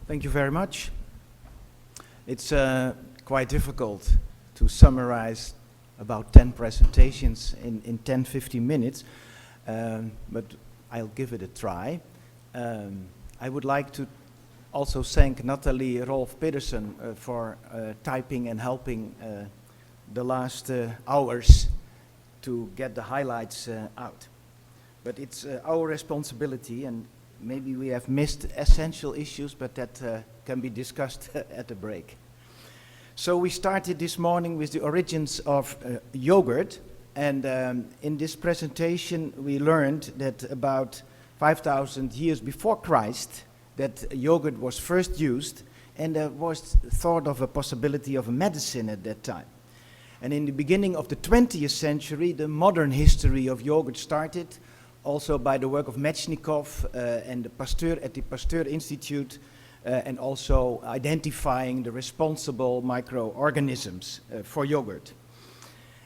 Thank you very much. It's quite difficult to summarize about 10 presentations in 10, 15 minutes, but I'll give it a try. I would like to also thank Nathalie Rolf Pedersen for typing and helping the last hours to get the highlights out. But it's our responsibility, and maybe we have missed essential issues, but that can be discussed at the break. So we started this morning with the origins of yogurt, and in this presentation we learned that about 5,000 years before Christ that yogurt was first used, and there was thought of a possibility of a medicine at that time. And in the beginning of the 20th century, the modern history of yogurt started, also by the work of Metchnikov and the Pasteur at the Pasteur Institute, and also identifying the responsible microorganisms for yogurt.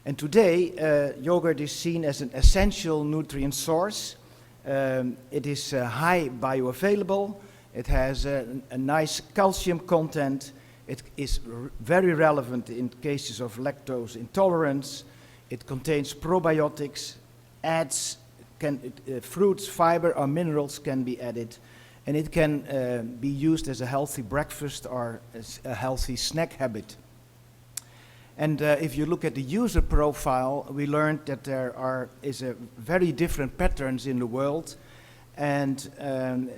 And today, yogurt is seen as an essential nutrient source. It is high bioavailable. It has a nice calcium content. It is very relevant in cases of lactose intolerance. It contains probiotics, adds fruits, fiber, or minerals can be added, and it can be used as a healthy breakfast or as a healthy snack habit. And if you look at the user profile, we learned that there is a very different patterns in the world, and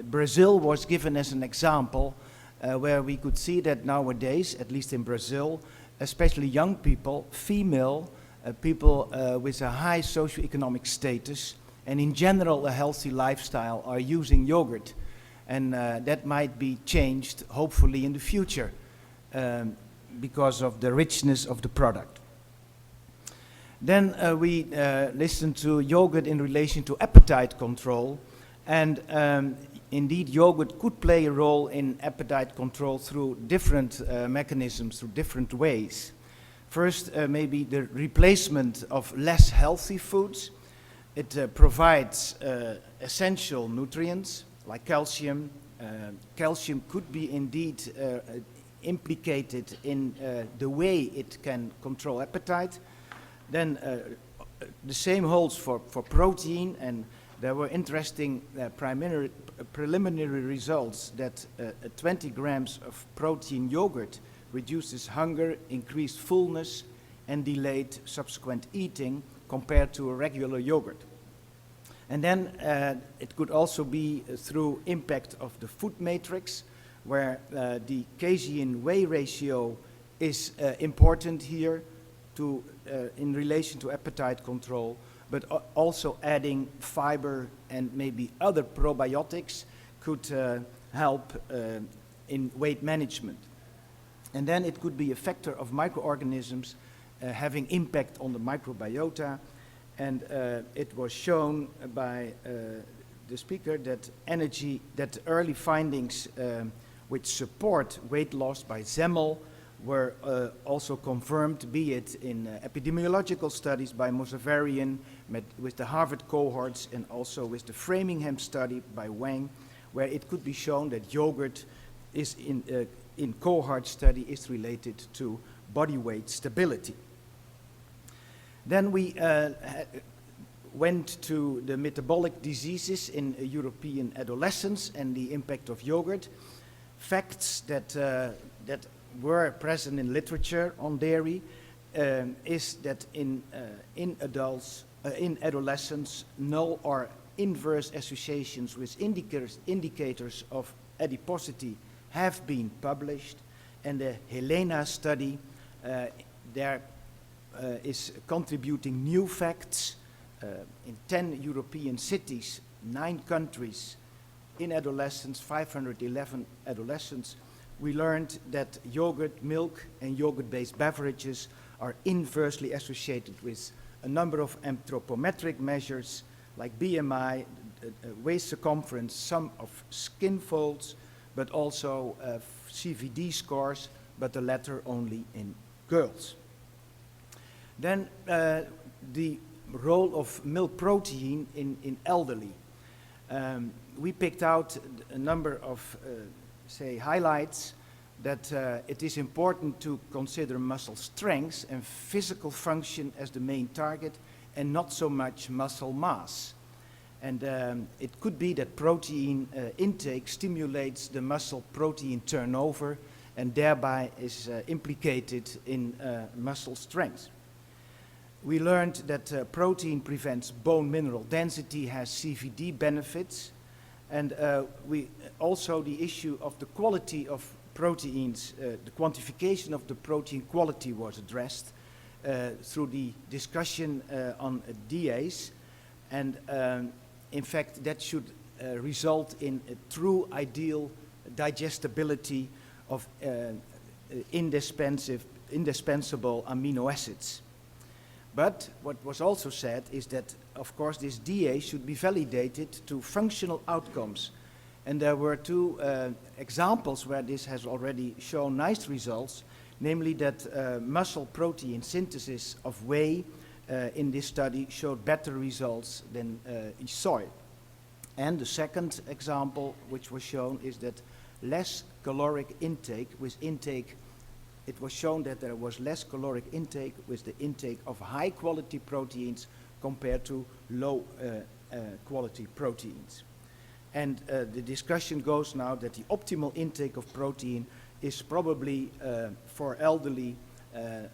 Brazil was given as an example where we could see that nowadays, at least in Brazil, especially young people, female people with a high socioeconomic status, and in general a healthy lifestyle, are using yogurt. And that might be changed, hopefully, in the future because of the richness of the product. Then we listened to yogurt in relation to appetite control, and indeed yogurt could play a role in appetite control through different mechanisms, through different ways. First, maybe the replacement of less healthy foods. It provides essential nutrients like calcium. Calcium could be indeed implicated in the way it can control appetite. Then the same holds for protein, and there were interesting preliminary results that 20 grams of protein yogurt reduces hunger, increased fullness, and delayed subsequent eating compared to a regular yogurt. And then it could also be through impact of the food matrix, where the casein-whey ratio is important here in relation to appetite control, but also adding fiber and maybe other probiotics could help in weight management. And then it could be a factor of microorganisms having impact on the microbiota. And it was shown by the speaker that early findings which support weight loss by Zemmel were also confirmed, be it in epidemiological studies by Mosavarian with the Harvard cohorts, and also with the Framingham study by Wang, where it could be shown that yogurt is in cohort study is related to body weight stability. Then we went to the metabolic diseases in European adolescents and the impact of yogurt. Facts that were present in literature on dairy is that in adolescents, null or inverse associations with indicators of adiposity have been published, and the Helena study there is contributing new facts in 10 European cities, 9 countries, in adolescents, 511 adolescents. We learned that yogurt, milk, and yogurt-based beverages are inversely associated with a number of anthropometric measures like BMI, waist circumference, sum of skin folds, but also CVD scores, but the latter only in girls. Then the role of milk protein in elderly. We picked out a number of highlights that it is important to consider muscle strength and physical function as the main target and not so much muscle mass. And it could be that protein intake stimulates the muscle protein turnover and thereby is implicated in muscle strength. We learned that protein prevents bone mineral density, has CVD benefits, and we also the issue of the quality of proteins, the quantification of the protein quality was addressed through the discussion on DAs, and in fact that should result in a true ideal digestibility of indispensable amino acids. But what was also said is that, of course, this DA should be validated to functional outcomes. And there were two examples where this has already shown nice results, namely that muscle protein synthesis of whey in this study showed better results than soy. And the second example which was shown is that less caloric intake with intake, it was shown that there was less caloric intake with the intake of high quality proteins compared to low quality proteins. And the discussion goes now that the optimal intake of protein is probably for elderly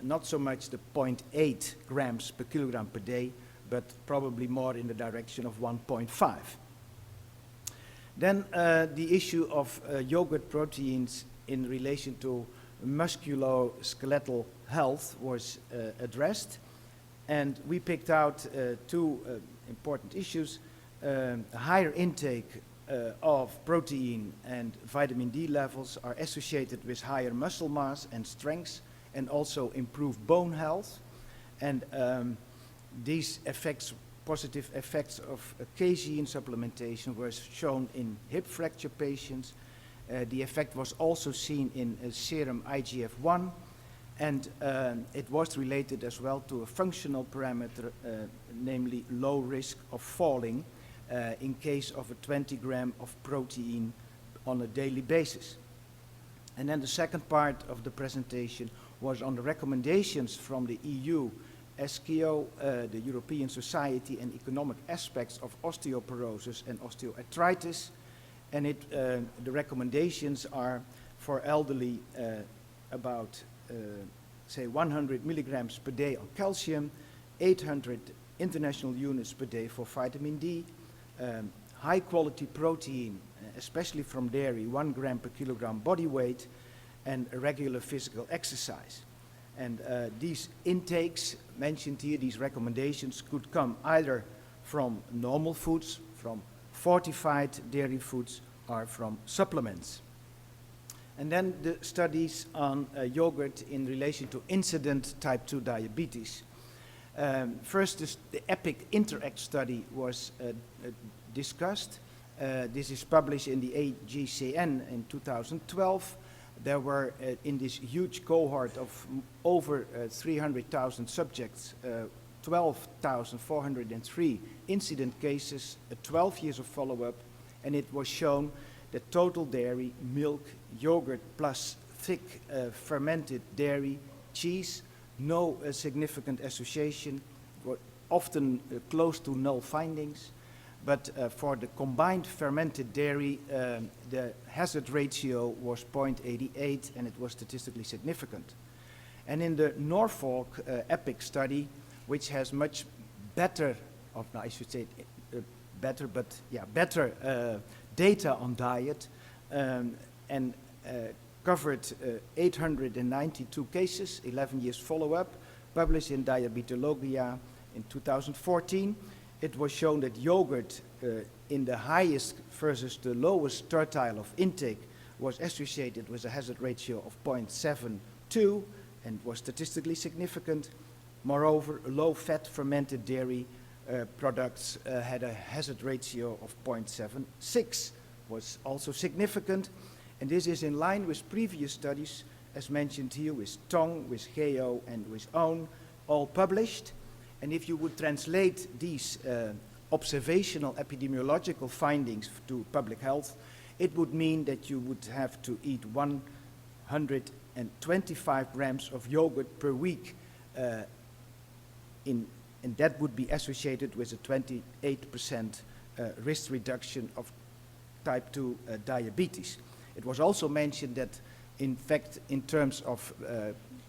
not so much the 0.8 grams per kilogram per day, but probably more in the direction of 1.5. Then the issue of yogurt proteins in relation to musculoskeletal health was addressed, and we picked out two important issues. Higher intake of protein and vitamin D levels are associated with higher muscle mass and strength, and also improved bone health. And these effects, positive effects of casein supplementation, were shown in hip fracture patients. The effect was also seen in serum IGF-1, and it was related as well to a functional parameter, namely low risk of falling in case of a 20 gram of protein on a daily basis. And then the second part of the presentation was on the recommendations from the EU, SKO, the European Society and Economic Aspects of Osteoporosis and Osteoarthritis. And the recommendations are for elderly about, say, 100 milligrams per day on calcium, 800 international units per day for vitamin D, high quality protein, especially from dairy, 1 gram per kilogram body weight, and a regular physical exercise. And these intakes mentioned here, these recommendations, could come either from normal foods, from fortified dairy foods, or from supplements. And then the studies on yogurt in relation to incident type 2 diabetes. First, the EPIC INTERACT study was discussed. This is published in the AGCN in 2012. There were, in this huge cohort of over 300,000 subjects, 12,403 incident cases, 12 years of follow-up, and it was shown that total dairy, milk, yogurt, plus thick fermented dairy, cheese, no significant association, often close to null findings. But for the combined fermented dairy, the hazard ratio was 0.88, and it was statistically significant. And in the Norfolk EPIC study, which has much better, I should say better, but yeah, better data on diet, and covered 892 cases, 11 years follow-up, published in Diabetologia in 2014. It was shown that yogurt in the highest versus the lowest tertile of intake was associated with a hazard ratio of 0.72 and was statistically significant. Moreover, low-fat fermented dairy products had a hazard ratio of 0.76, was also significant. And this is in line with previous studies, as mentioned here, with Tong, with Geo, and with Own, all published. And if you would translate these observational epidemiological findings to public health, it would mean that you would have to eat 125 grams of yogurt per week, and that would be associated with a 28% risk reduction of type 2 diabetes. It was also mentioned that, in fact, in terms of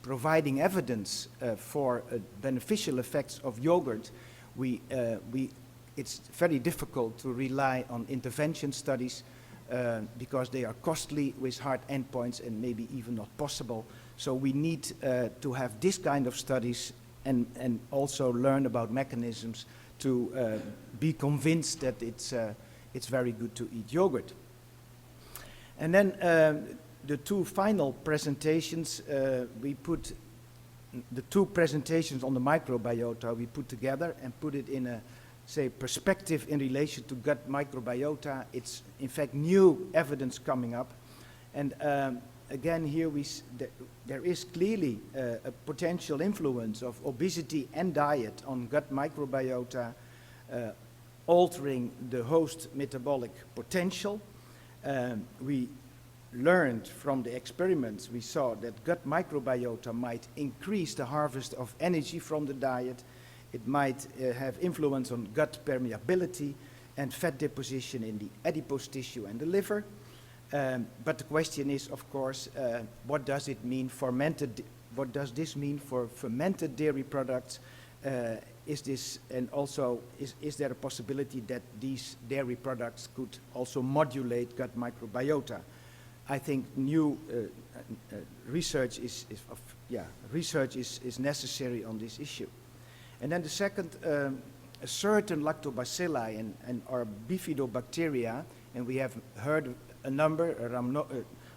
providing evidence for beneficial effects of yogurt, it's very difficult to rely on intervention studies because they are costly with hard endpoints and maybe even not possible. So we need to have this kind of studies and also learn about mechanisms to be convinced that it's very good to eat yogurt. And then the two final presentations, we put the two presentations on the microbiota we put together and put it in a, say, perspective in relation to gut microbiota. It's in fact new evidence coming up, and again here there is clearly a potential influence of obesity and diet on gut microbiota, altering the host metabolic potential. We learned from the experiments, we saw that gut microbiota might increase the harvest of energy from the diet. It might have influence on gut permeability and fat deposition in the adipose tissue and the liver. But the question is, of course, what does it mean what does this mean for fermented dairy products? Is there a possibility that these dairy products could also modulate gut microbiota? I think new research is necessary on this issue. And then the second, certain lactobacilli or bifidobacteria, and we have heard a number,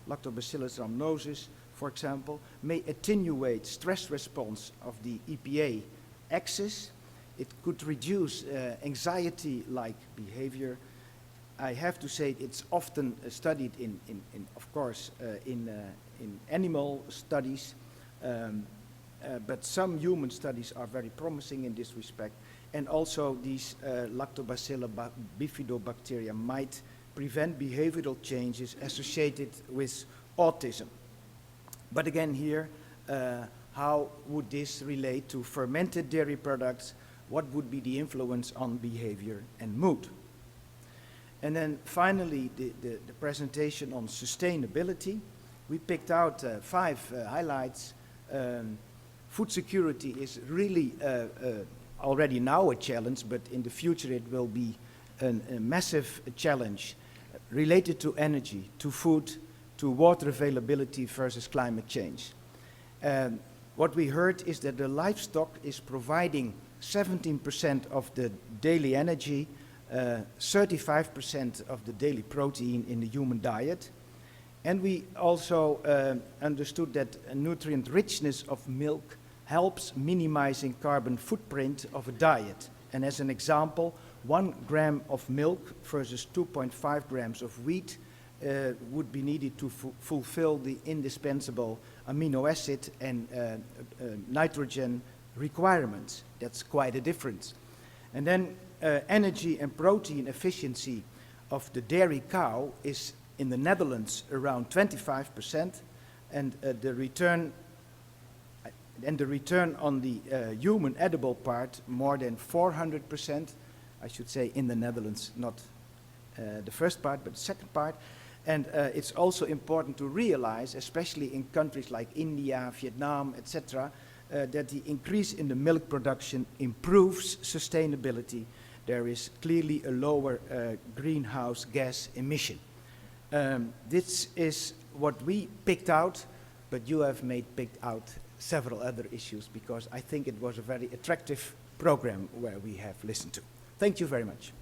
Lactobacillus rhamnosus, for example, may attenuate stress response of the EPA axis. It could reduce anxiety-like behavior. I have to say it's often studied in animal studies, but some human studies are very promising in this respect. And also these lactobacillus bifidobacteria might prevent behavioral changes associated with autism. But again here, how would this relate to fermented dairy products? What would be the influence on behavior and mood? And then finally, the presentation on sustainability. We picked out 5 highlights. Food security is really already now a challenge, but in the future it will be a massive challenge related to energy, to food, to water availability versus climate change. What we heard is that the livestock is providing 17% of the daily energy, 35% of the daily protein in the human diet. And we also understood that nutrient richness of milk helps minimizing carbon footprint of a diet. And as an example, 1 gram of milk versus 2.5 grams of wheat would be needed to fulfill the indispensable amino acid and nitrogen requirements. That's quite a difference. And then energy and protein efficiency of the dairy cow is in the Netherlands around 25%, and the return on the human edible part more than 400%. I should say in the Netherlands, not the first part, but the second part. And it's also important to realize, especially in countries like India, Vietnam, etc., that the increase in the milk production improves sustainability. There is clearly a lower greenhouse gas emission. This is what we picked out, but you have picked out several other issues because I think it was a very attractive program where we have listened to. Thank you very much.